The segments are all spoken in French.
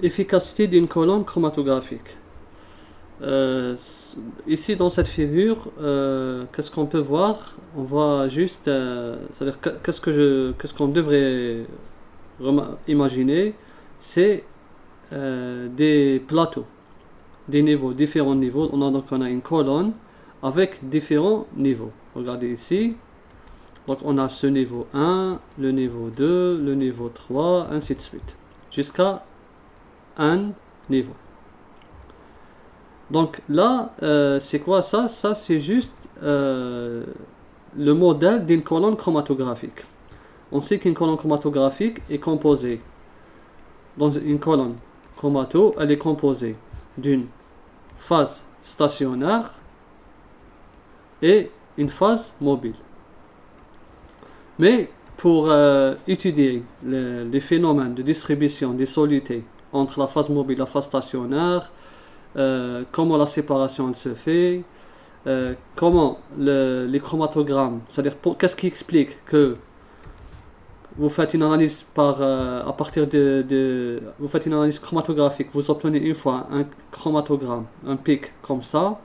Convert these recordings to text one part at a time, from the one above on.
Efficacité d'une colonne chromatographique. Ici dans cette figure, qu'est-ce qu'on peut voir? On voit juste, c'est-à-dire qu'est-ce qu'on devrait imaginer, c'est des plateaux, des niveaux, différents niveaux. On a une colonne avec différents niveaux. Regardez ici. Donc on a ce niveau 1, le niveau 2, le niveau 3, ainsi de suite, jusqu'à un niveau. Donc là, c'est quoi ça? Ça, c'est juste le modèle d'une colonne chromatographique. On sait qu'une colonne chromatographique est composée, dans une colonne chromato, elle est composée d'une phase stationnaire et une phase mobile. Mais pour étudier les phénomènes de distribution des solutés entre la phase mobile et la phase stationnaire, comment la séparation se fait, comment les chromatogrammes, c'est-à-dire qu'est-ce qui explique que vous faites une analyse à partir vous faites une analyse chromatographique, vous obtenez une fois un chromatogramme, un pic comme ça,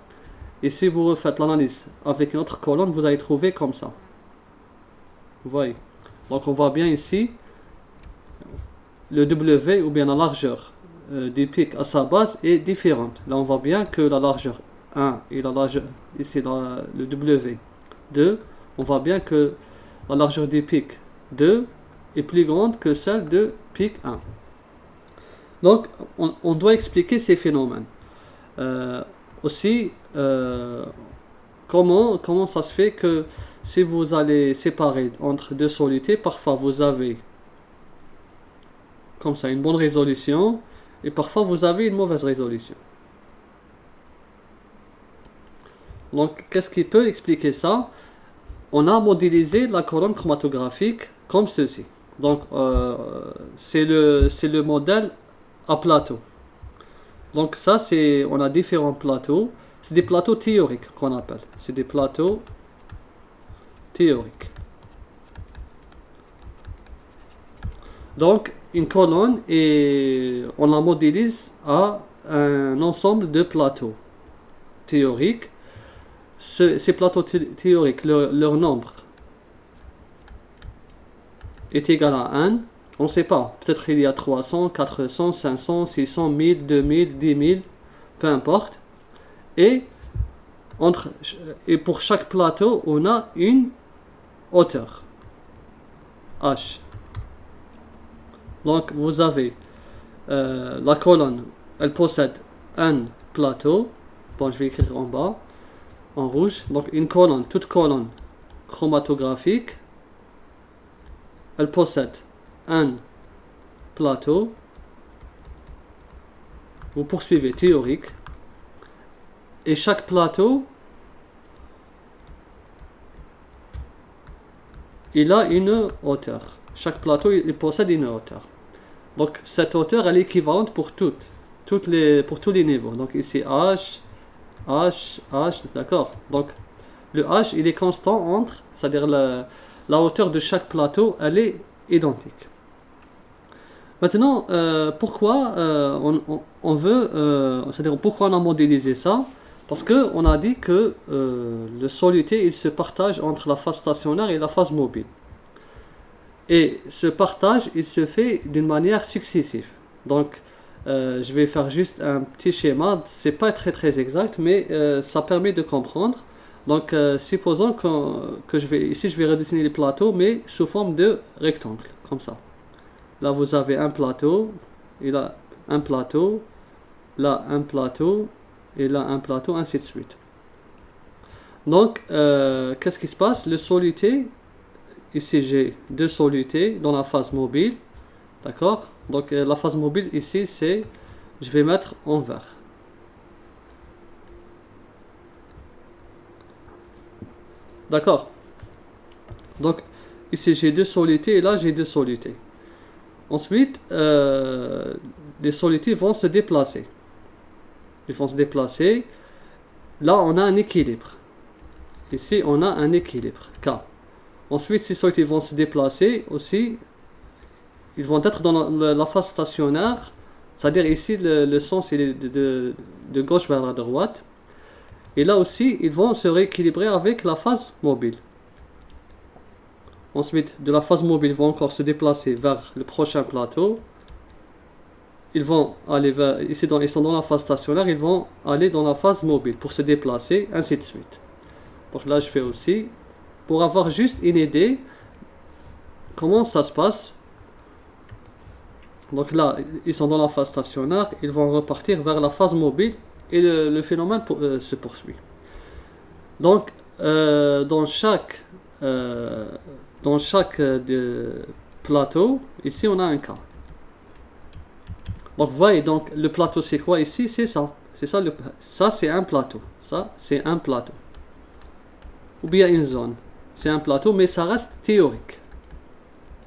et si vous refaites l'analyse avec une autre colonne, vous allez trouver comme ça. Vous voyez. Donc on voit bien ici le W, ou bien la largeur du pic à sa base est différente. Là on voit bien que la largeur 1 et la largeur, ici le W2, on voit bien que la largeur du pic 2 est plus grande que celle de pic 1. Donc on doit expliquer ces phénomènes. Aussi, comment ça se fait que si vous allez séparer entre deux solutés, parfois vous avez comme ça une bonne résolution et parfois vous avez une mauvaise résolution. Donc qu'est-ce qui peut expliquer ça? On a modélisé la colonne chromatographique comme ceci. Donc c'est le modèle à plateau. Donc ça, on a différents plateaux. C'est des plateaux théoriques qu'on appelle. C'est des plateaux théoriques. Donc une colonne, on la modélise à un ensemble de plateaux théoriques. Ces plateaux théoriques, leur nombre est égal à 1. On ne sait pas. Peut-être il y a 300, 400, 500, 600, 1000, 2000, 10 000, peu importe. Et pour chaque plateau, on a une hauteur, H. Donc vous avez la colonne, elle possède un plateau. Bon, je vais écrire en bas, en rouge. Donc une colonne, toute colonne chromatographique, elle possède un plateau. Vous poursuivez théorique. Et chaque plateau, il a une hauteur. Chaque plateau, il possède une hauteur. Donc cette hauteur, elle est équivalente pour pour tous les niveaux. Donc ici H, H, H, d'accord. Donc le H, il est constant c'est-à-dire la hauteur de chaque plateau, elle est identique. Maintenant, pourquoi on veut, c'est-à-dire pourquoi on a modélisé ça? Parce qu'on a dit que le soluté, il se partage entre la phase stationnaire et la phase mobile. Et ce partage, il se fait d'une manière successive. Donc, je vais faire juste un petit schéma. C'est pas très exact, mais ça permet de comprendre. Donc, supposons que je vais redessiner les plateaux, mais sous forme de rectangle, comme ça. Là, vous avez un plateau, et là, un plateau, là, un plateau, et là, un plateau, ainsi de suite. Donc, qu'est-ce qui se passe? Le soluté, ici, j'ai deux solutés dans la phase mobile, d'accord? Donc, la phase mobile, ici, je vais mettre en vert. D'accord? Donc, ici, j'ai deux solutés, et là, j'ai deux solutés. Ensuite, les solutés vont se déplacer. Ils vont se déplacer. Là, on a un équilibre. Ici, on a un équilibre, K. Ensuite, ces solutés vont se déplacer aussi. Ils vont être dans la phase stationnaire C'est-à-dire ici, le sens il est de gauche vers la droite. Et là aussi, ils vont se rééquilibrer avec la phase mobile. Ensuite, de la phase mobile, ils vont encore se déplacer vers le prochain plateau. Ils vont aller vers, ici ils sont dans la phase stationnaire, ils vont aller dans la phase mobile pour se déplacer, ainsi de suite. Donc là, je fais aussi, pour avoir juste une idée, comment ça se passe. Donc là, ils sont dans la phase stationnaire, ils vont repartir vers la phase mobile et le phénomène se poursuit. Donc, dans chaque plateau, ici on a un cas. Donc vous voyez, donc le plateau c'est quoi ici? C'est ça. C'est ça, ça c'est un plateau. Ça c'est un plateau. Ou bien une zone. C'est un plateau, mais ça reste théorique.